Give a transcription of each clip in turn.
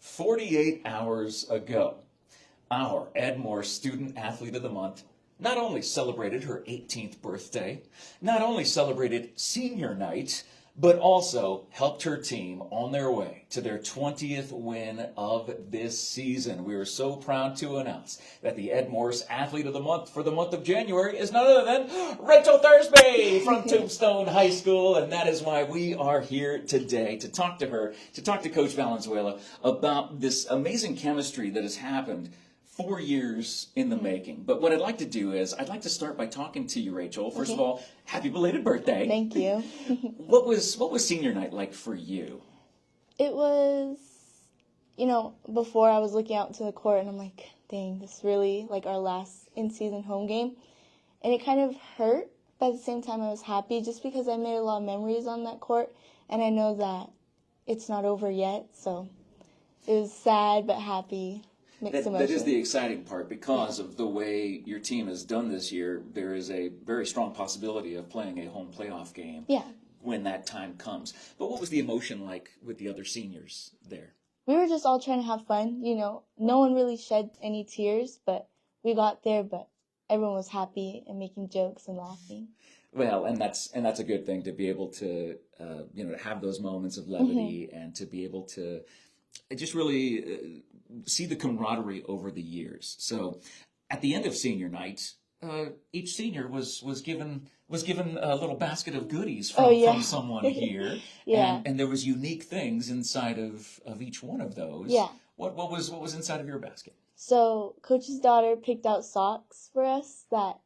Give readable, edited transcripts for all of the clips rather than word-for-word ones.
48 hours ago, our Ed Morse Student Athlete of the Month not only celebrated her 18th birthday, not only celebrated senior night, but also helped her team on their way to their 20th win of this season. We are so proud to announce that the Ed Morse Athlete of the Month for the month of January is none other than Rachel Thursby from Tombstone High School, and that is why we are here today to talk to her, to talk to Coach Valenzuela about this amazing chemistry that has happened 4 years in the making. But what I'd like to do is, I'd like to start by talking to you, Rachel. First of all, happy belated birthday. Thank you. What was senior night like for you? It was, before I was looking out to the court and I'm like, dang, this is really like our last in-season home game. And it kind of hurt, but at the same time I was happy just because I made a lot of memories on that court. And I know that it's not over yet, so it was sad but happy. That is the exciting part because of the way your team has done this year. There is a very strong possibility of playing a home playoff game when that time comes. But what was the emotion like with the other seniors there? We were just all trying to have fun. No one really shed any tears, but we got there, but everyone was happy and making jokes and laughing. Well, and that's a good thing to be able to to have those moments of levity and to be able to just really see the camaraderie over the years. So, at the end of senior night, each senior was given a little basket of goodies from someone here. And there was unique things inside of each one of those. Yeah. What was inside of your basket? So, Coach's daughter picked out socks for us that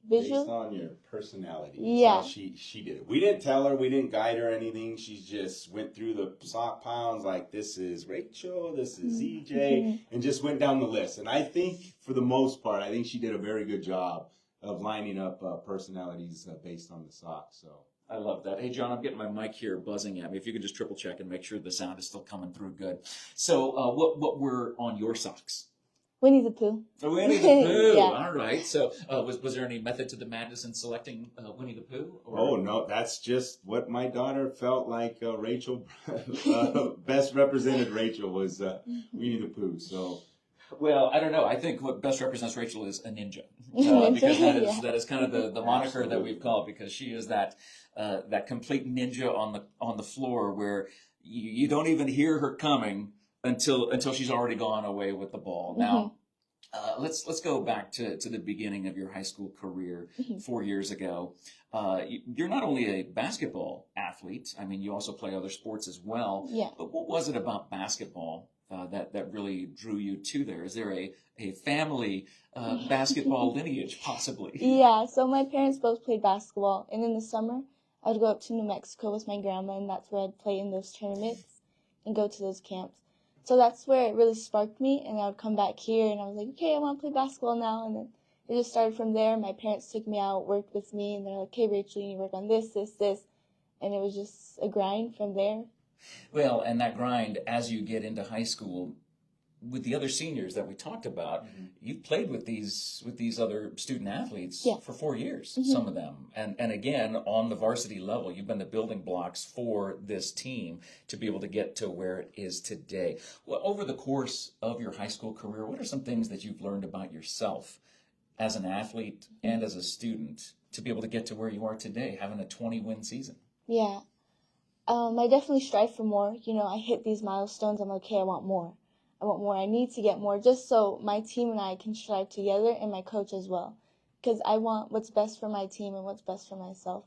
based on your personality. Yeah. She did it. We didn't tell her, we didn't guide her or anything. She just went through the sock pounds like, this is Rachel, this is EJ, and just went down the list. And I think, for the most part, I think she did a very good job of lining up personalities based on the socks. So I love that. Hey, John, I'm getting my mic here buzzing at me. If you could just triple check and make sure the sound is still coming through good. So what were on your socks? Winnie the Pooh. Oh, Winnie the Pooh. Yeah. All right. So was there any method to the madness in selecting Winnie the Pooh? Or? Oh, no. That's just what my daughter felt like Rachel, best represented Rachel was Winnie the Pooh. So, well, I don't know. I think what best represents Rachel is a ninja. Because that is kind of the moniker that we've called, because she is that complete ninja on the floor where you don't even hear her coming until she's already gone away with the ball. Now, let's go back to the beginning of your high school career 4 years ago. You're not only a basketball athlete. I mean, you also play other sports as well. Yeah. But what was it about basketball that really drew you to there? Is there a family basketball lineage, possibly? Yeah. So my parents both played basketball, and in the summer, I would go up to New Mexico with my grandma, and that's where I'd play in those tournaments and go to those camps. So that's where it really sparked me, and I would come back here, and I was like, okay, I want to play basketball now. And then it just started from there. My parents took me out, worked with me, and they're like, okay, Rachel, you need to work on this. And it was just a grind from there. Well, and that grind, as you get into high school, with the other seniors that we talked about, you've played with these other student athletes for 4 years, some of them. And again, on the varsity level, you've been the building blocks for this team to be able to get to where it is today. Well, over the course of your high school career, what are some things that you've learned about yourself as an athlete and as a student to be able to get to where you are today, having a 20-win season? Yeah. I definitely strive for more. I hit these milestones. I'm like, okay, I want more. I need to get more, just so my team and I can strive together, and my coach as well, because I want what's best for my team and what's best for myself.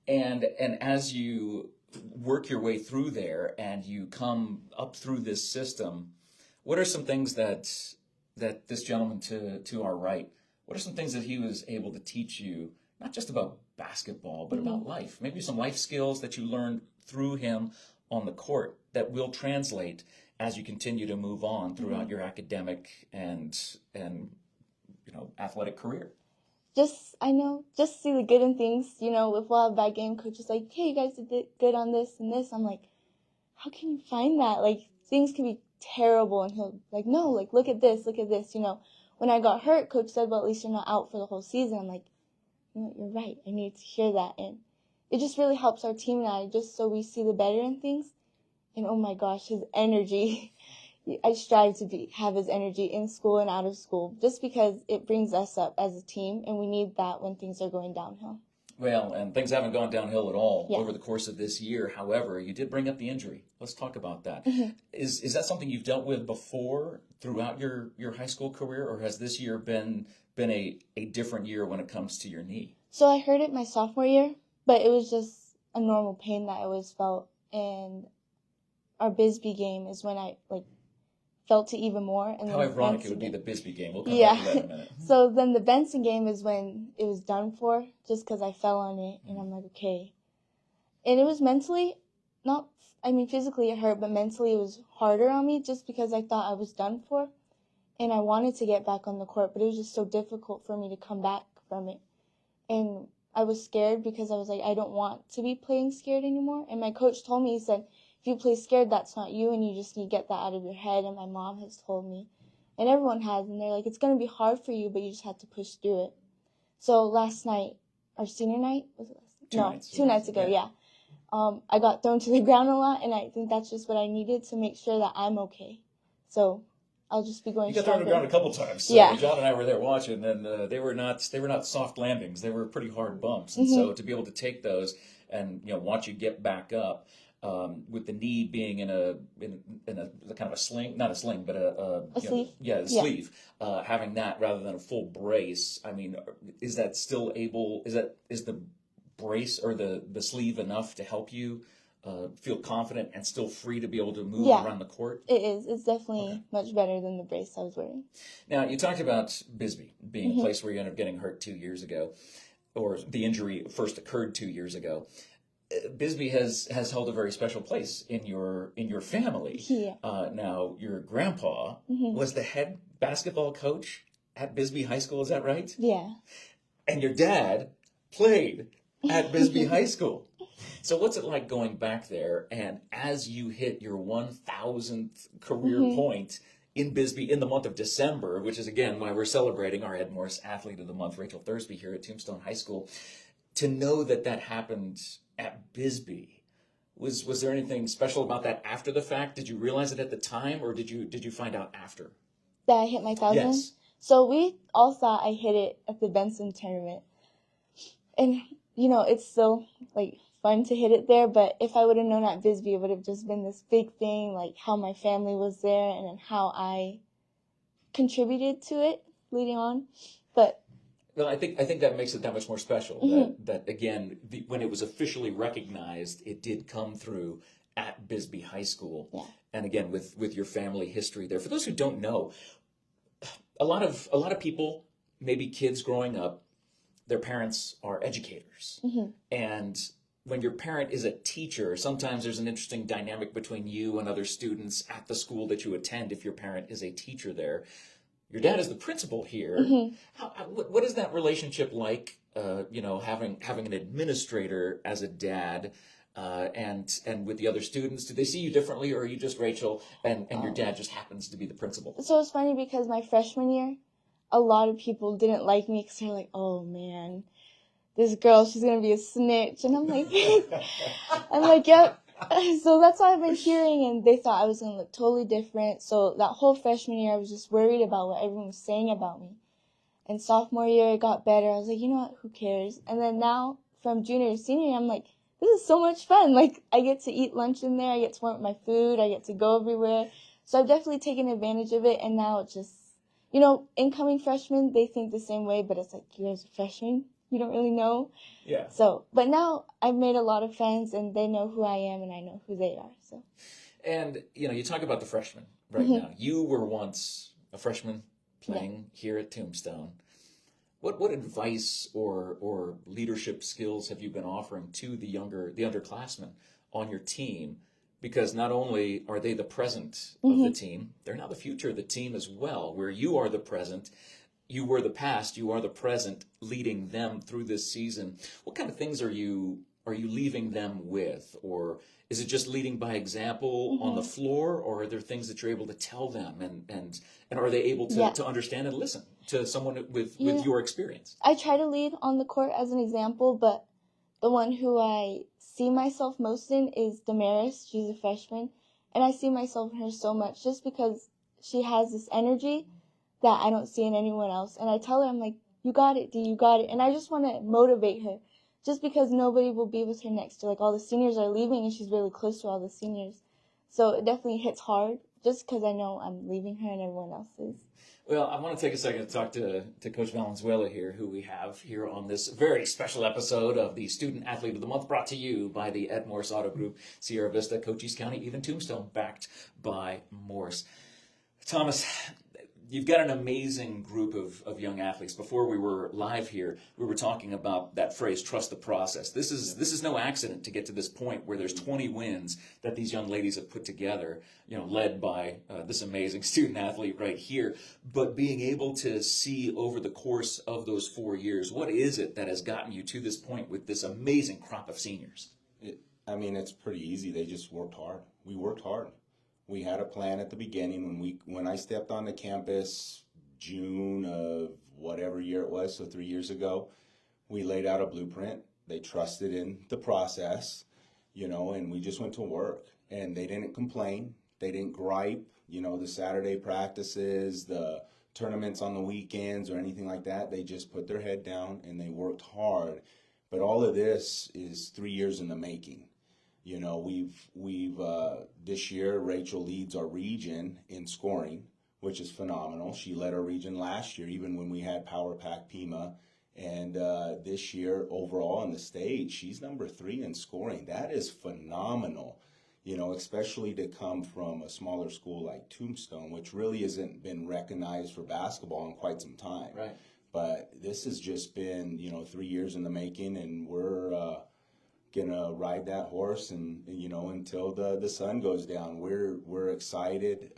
And as you work your way through there and you come up through this system, what are some things that this gentleman to our right, what are some things that he was able to teach you, not just about basketball, but about life? Maybe some life skills that you learned through him on the court that will translate as you continue to move on throughout your academic and athletic career. Just see the good in things. If we'll have a bad game, coach is like, hey, you guys did good on this and this. I'm like, how can you find that? Like, things can be terrible, and he'll like, no, like, look at this. When I got hurt, coach said, well, at least you're not out for the whole season. I'm like, you're right. I need to hear that. And it just really helps our team and I, just so we see the better in things. And oh my gosh, his energy. I strive to have his energy in school and out of school, just because it brings us up as a team, and we need that when things are going downhill. Well, and things haven't gone downhill at all Yeah. over the course of this year. However, you did bring up the injury. Let's talk about that. Is that something you've dealt with before throughout your high school career, or has this year been a different year when it comes to your knee? So I heard it my sophomore year, but it was just a normal pain that I always felt. And our Bisbee game is when I felt it even more. And How then ironic Benson it would be game. the Bisbee game. We'll come back to that in a minute. So then the Benson game is when it was done for, just because I fell on it, and I'm like, okay. And it was mentally, physically it hurt, but mentally it was harder on me, just because I thought I was done for. And I wanted to get back on the court, but it was just so difficult for me to come back from it. And I was scared, because I was like, I don't want to be playing scared anymore. And my coach told me, he said, if you play scared, that's not you, and you just need to get that out of your head. And my mom has told me, and everyone has, and they're like, it's going to be hard for you, but you just have to push through it. So last night, our senior night, was it last night? Two nights ago, yeah. I got thrown to the ground a lot, and I think that's just what I needed to make sure that I'm okay. So I'll just be going You got thrown to the ground a couple times. So yeah. John and I were there watching, and they were not soft landings. They were pretty hard bumps. And so to be able to take those and watch you get back up, with the knee being in a kind of a sling, not a sling, but a sleeve. Sleeve, having that rather than a full brace. I mean, is that still able? Is the brace or the sleeve enough to help you feel confident and still free to be able to move around the court? It is. It's definitely much better than the brace I was wearing. Now, you talked about Bisbee being a place where you ended up getting hurt 2 years ago, or the injury first occurred 2 years ago. Bisbee has held a very special place in your family. Yeah. Now, your grandpa was the head basketball coach at Bisbee High School, is that right? Yeah. And your dad played at Bisbee High School. So what's it like going back there, and as you hit your 1,000th career point in Bisbee in the month of December, which is, again, why we're celebrating our Ed Morse Athlete of the Month, Rachel Thursby, here at Tombstone High School, to know that happened at Bisbee, was there anything special about that after the fact? Did you realize it at the time, or did you find out after? That I hit my 1,000? Yes. So we all thought I hit it at the Benson tournament. And, it's still, fun to hit it there, but if I would have known at Bisbee, it would have just been this big thing, how my family was there and then how I contributed to it leading on. But well, I think that makes it that much more special. That again, when it was officially recognized, it did come through at Bisbee High School. Yeah. And again, with your family history there. For those who don't know, a lot of people, maybe kids growing up, their parents are educators, and when your parent is a teacher, sometimes there's an interesting dynamic between you and other students at the school that you attend if your parent is a teacher there. Your dad is the principal here. What is that relationship like, having an administrator as a dad, and with the other students? Do they see you differently, or are you just Rachel and your dad just happens to be the principal? So it's funny, because my freshman year, a lot of people didn't like me because they're like, oh man, this girl, she's going to be a snitch. And I'm like, yep. So that's what I've been hearing, and they thought I was going to look totally different. So that whole freshman year, I was just worried about what everyone was saying about me. And sophomore year, it got better. I was like, you know what, who cares? And then now, from junior to senior year, I'm like, this is so much fun. I get to eat lunch in there. I get to warm up my food. I get to go everywhere. So I've definitely taken advantage of it, and now it's just, incoming freshmen, they think the same way, but it's like, you guys are freshmen. You don't really know. Yeah. So, but now I've made a lot of friends, and they know who I am, and I know who they are. So. And, you talk about the freshmen right now. You were once a freshman playing here at Tombstone. What advice or leadership skills have you been offering to the underclassmen on your team? Because not only are they the present of the team, they're now the future of the team as well, where you are the present. You were the past, you are the present, leading them through this season. What kind of things are you leaving them with? Or is it just leading by example on the floor, or are there things that you're able to tell them, and are they able to understand and listen to someone with your experience? I try to lead on the court as an example, but the one who I see myself most in is Damaris. She's a freshman. And I see myself in her so much just because she has this energy that I don't see in anyone else. And I tell her, I'm like, you got it, D, you got it. And I just want to motivate her just because nobody will be with her next year. Like, all the seniors are leaving and she's really close to all the seniors. So it definitely hits hard just because I know I'm leaving her and everyone else is. Well, I want to take a second to talk to Coach Valenzuela here, who we have here on this very special episode of the Student Athlete of the Month, brought to you by the Ed Morse Auto Group, Sierra Vista, Cochise County, even Tombstone, backed by Morse. Thomas, you've got an amazing group of young athletes. Before we were live here, we were talking about that phrase, trust the process. This is no accident to get to this point where there's 20 wins that these young ladies have put together, led by this amazing student athlete right here. But being able to see over the course of those 4 years, what is it that has gotten you to this point with this amazing crop of seniors? It's pretty easy. They just worked hard. We worked hard. We had a plan at the beginning when I stepped on the campus June of whatever year it was, so 3 years ago. We laid out a blueprint. They trusted in the process, and we just went to work. And they didn't complain. They didn't gripe, the Saturday practices, the tournaments on the weekends or anything like that. They just put their head down and they worked hard. But all of this is 3 years in the making. We've this year, Rachel leads our region in scoring, which is phenomenal. She led our region last year, even when we had Power Pack Pima. And this year, overall on the stage, she's number 3 in scoring. That is phenomenal, especially to come from a smaller school like Tombstone, which really hasn't been recognized for basketball in quite some time. Right. But this has just been, 3 years in the making, and we're gonna ride that horse and until the sun goes down. We're excited,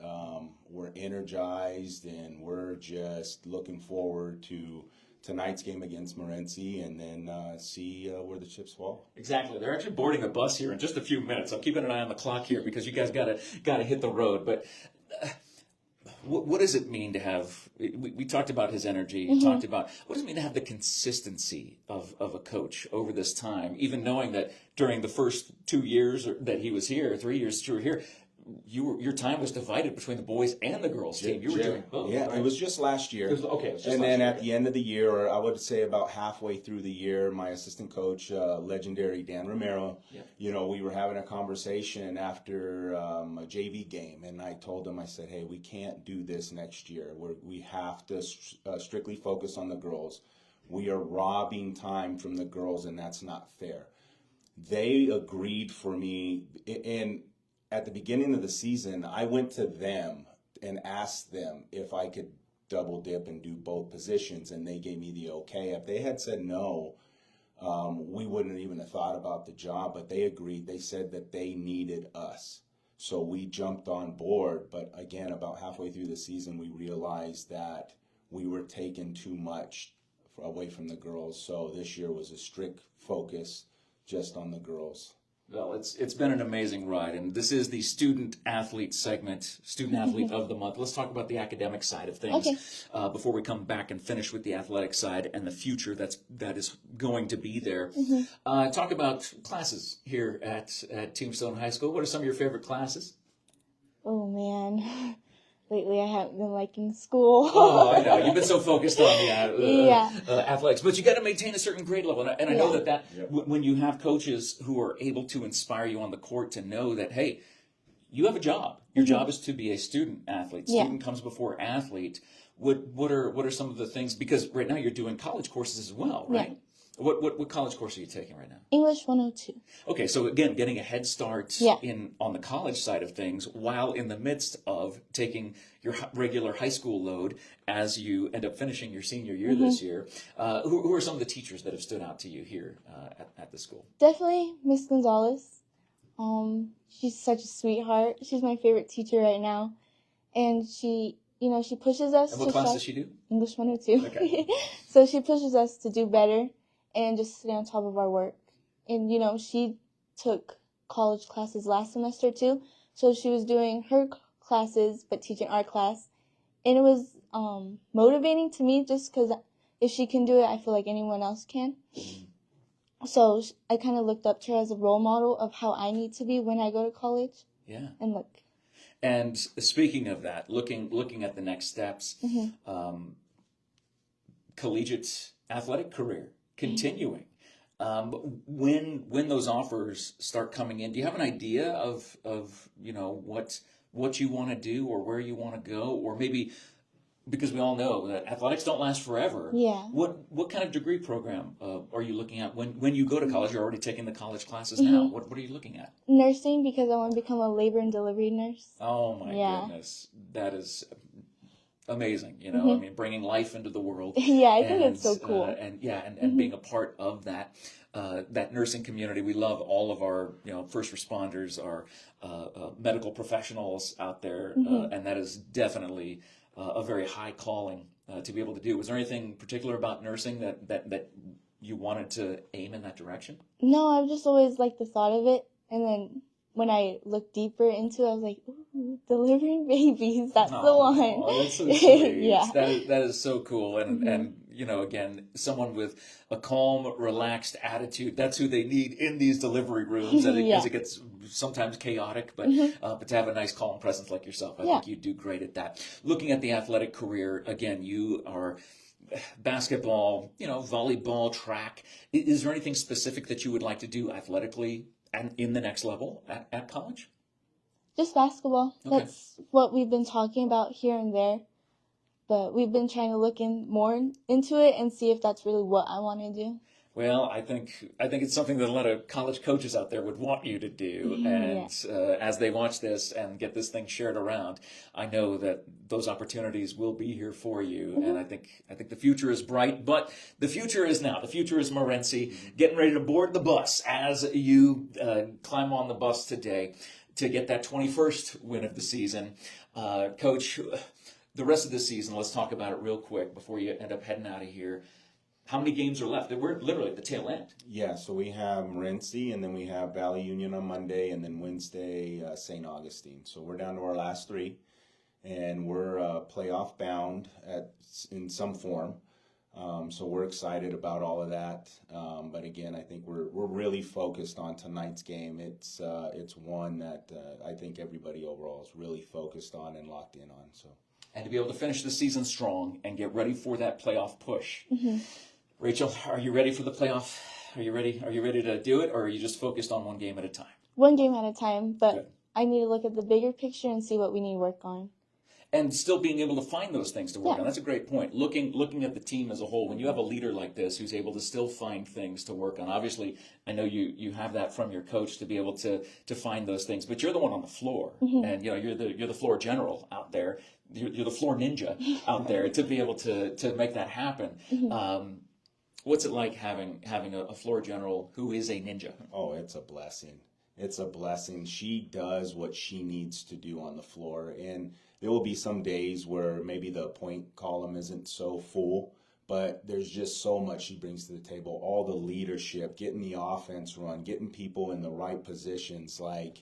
we're energized, and we're just looking forward to tonight's game against Morenci and then see where the chips fall. Exactly. They're actually boarding a bus here in just a few minutes. I'm keeping an eye on the clock here because you guys gotta hit the road. But what does it mean to have, we talked about his energy, talked about, what does it mean to have the consistency of a coach over this time, even knowing that during the first 2 years that he was here, 3 years that you were here, your time was divided between the boys and the girls team. You were doing both. Yeah, right? It was just last year. And then at the end of the year, or I would say about halfway through the year, my assistant coach, legendary Dan Romero, we were having a conversation after a JV game, and I told him, I said, hey, we can't do this next year. We have to strictly focus on the girls. We are robbing time from the girls, and that's not fair. They agreed for me, and at the beginning of the season, I went to them and asked them if I could double dip and do both positions, and they gave me the okay. If they had said no, we wouldn't even have thought about the job, but they agreed. They said that they needed us. So we jumped on board, but again, about halfway through the season, we realized that we were taking too much away from the girls. So this year was a strict focus just on the girls. Well, it's been an amazing ride, and this is the student athlete segment, student athlete of the month. Let's talk about the academic side of things before we come back and finish with the athletic side and the future that is going to be there. Talk about classes here at Tombstone High School. What are some of your favorite classes? Oh man, lately I haven't been liking school. Oh, I know. You've been so focused on the athletics, but you got to maintain a certain grade level. And I know that when you have coaches who are able to inspire you on the court to know that, hey, you have a job. Your job is to be a student athlete. Student comes before athlete. What are some of the things? Because right now you're doing college courses as well, right? Yeah. What college course are you taking right now? English 102. Okay, so again, getting a head start on the college side of things while in the midst of taking your regular high school load as you end up finishing your senior year this year. Who are some of the teachers that have stood out to you here at the school? Definitely Miss Gonzalez. She's such a sweetheart. She's my favorite teacher right now. And she pushes us. And what class does she do? English 102. Okay. So she pushes us to do better and just stay on top of our work. And, she took college classes last semester too. So she was doing her classes, but teaching our class. And it was motivating to me just because if she can do it, I feel like anyone else can. So I kind of looked up to her as a role model of how I need to be when I go to college. Yeah. And look, And speaking of that, looking at the next steps, collegiate athletic career continuing. When those offers start coming in, do you have an idea of what you want to do or where you want to go, or maybe, because we all know that athletics don't last forever. Yeah. What kind of degree program are you looking at when you go to college? You're already taking the college classes now. What are you looking at? Nursing, because I want to become a labor and delivery nurse. Oh my goodness, that is amazing. I mean, bringing life into the world. Yeah, I think it's so cool. And being a part of that nursing community. We love all of our first responders, our medical professionals out there, and that is definitely a very high calling to be able to do. Was there anything particular about nursing that you wanted to aim in that direction? No, I've just always liked the thought of it, and then when I looked deeper into it, I was like, ooh, delivering babies, that's the one. Oh, that's so sweet. Yeah. That is so cool. And again, someone with a calm, relaxed attitude, that's who they need in these delivery rooms, as it gets sometimes chaotic, but to have a nice, calm presence like yourself, I think you do great at that. Looking at the athletic career, again, you are basketball, volleyball, track. Is there anything specific that you would like to do athletically and in the next level at college? Just basketball. Okay. That's what we've been talking about here and there. But we've been trying to look more into it and see if that's really what I want to do. Well, I think it's something that a lot of college coaches out there would want you to do. And as they watch this and get this thing shared around, I know that those opportunities will be here for you. And I think the future is bright, but the future is now. The future is Morenci getting ready to board the bus as you climb on the bus today to get that 21st win of the season. Coach, the rest of the season, let's talk about it real quick before you end up heading out of here. How many games are left? We're literally at the tail end. Yeah, so we have Morenci, and then we have Valley Union on Monday, and then Wednesday, St. Augustine. So we're down to our last three, and we're playoff bound in some form. So we're excited about all of that. But again, I think we're really focused on tonight's game. It's one that I think everybody overall is really focused on and locked in on. So. And to be able to finish the season strong and get ready for that playoff push. Rachel, are you ready for the playoff? Are you ready? Are you ready to do it, or are you just focused on one game at a time? One game at a time, but Good. I need to look at the bigger picture and see what we need to work on. And still being able to find those things to work on. That's a great point. Looking at the team as a whole, when you have a leader like this who's able to still find things to work on. Obviously, I know you have that from your coach to be able to find those things, but you're the one on the floor, and you're the floor general out there. You're the floor ninja out there to be able to make that happen. What's it like having a floor general who is a ninja? Oh, it's a blessing. It's a blessing. She does what she needs to do on the floor, and there will be some days where maybe the point column isn't so full, but there's just so much she brings to the table. All the leadership, getting the offense run, getting people in the right positions, like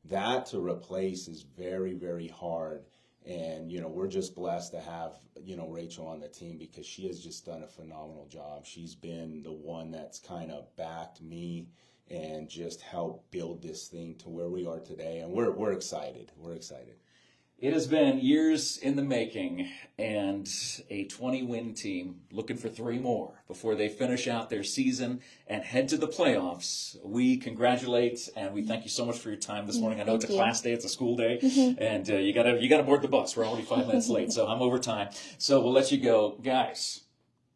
that to replace is very, very hard. And, we're just blessed to have, Rachel on the team because she has just done a phenomenal job. She's been the one that's kind of backed me and just helped build this thing to where we are today. And we're excited. We're excited. It has been years in the making, and a 20-win team looking for 3 more before they finish out their season and head to the playoffs. We congratulate and we thank you so much for your time this morning. I know it's a class day, it's a school day, and you gotta board the bus. We're already 5 minutes late, so I'm over time. So we'll let you go, guys,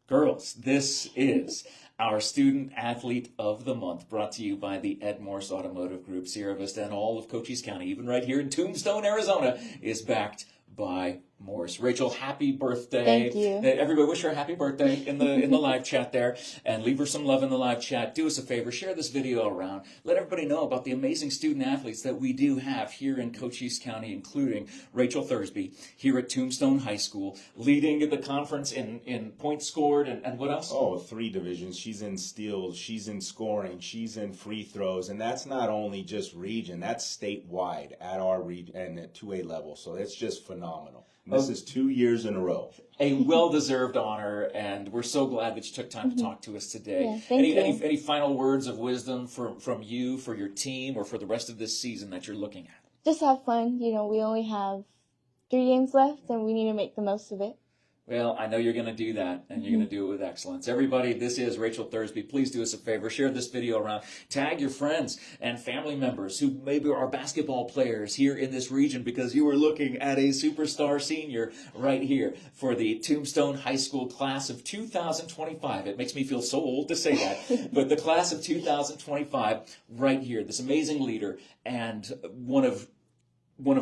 girls. This is our Student Athlete of the Month, brought to you by the Ed Morse Automotive Group. Sierra Vista and all of Cochise County, even right here in Tombstone, Arizona, is backed by Morse. Rachel, happy birthday. Thank you. Everybody wish her a happy birthday in the live chat there, and leave her some love in the live chat. Do us a favor, share this video around. Let everybody know about the amazing student athletes that we do have here in Cochise County, including Rachel Thursby here at Tombstone High School, leading the conference in points scored and what else? Oh, 3 divisions. She's in steals, she's in scoring, she's in free throws, and that's not only just region, that's statewide at our region and at 2A level. So it's just phenomenal. And this is 2 years in a row. A well-deserved honor, and we're so glad that you took time to talk to us today. Yeah, thank you. Any final words of wisdom from you, for your team, or for the rest of this season that you're looking at? just have fun. You know, we only have 3 games left, and we need to make the most of it. Well, I know you're going to do that, and you're going to do it with excellence. Everybody, this is Rachel Thursby. Please do us a favor. Share this video around. Tag your friends and family members who maybe are basketball players here in this region, because you are looking at a superstar senior right here for the Tombstone High School class of 2025. It makes me feel so old to say that, but the class of 2025 right here. This amazing leader and one of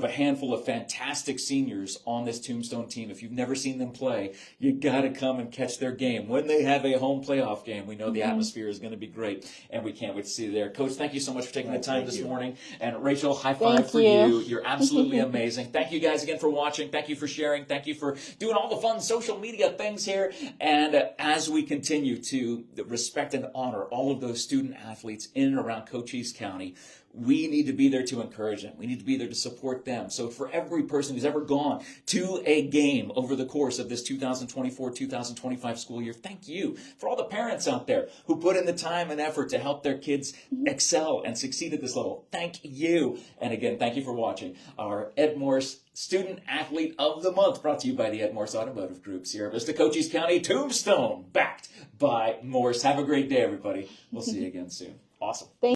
a handful of fantastic seniors on this Tombstone team. If you've never seen them play, you got to come and catch their game. When they have a home playoff game, we know the atmosphere is going to be great, and we can't wait to see you there. Coach, thank you so much for taking the time this morning. And Rachel, high five for you. You're absolutely amazing. Thank you guys again for watching. Thank you for sharing. Thank you for doing all the fun social media things here. And as we continue to respect and honor all of those student athletes in and around Cochise County, we need to be there to encourage them. We need to be there to support them. So for every person who's ever gone to a game over the course of this 2024-2025 school year, thank you. For all the parents out there who put in the time and effort to help their kids excel and succeed at this level, thank you. And again, thank you for watching our Ed Morse Student Athlete of the Month, brought to you by the Ed Morse Automotive Group, Sierra Vista, Cochise County, Tombstone, backed by Morse. Have a great day, everybody. We'll see you again soon. Awesome.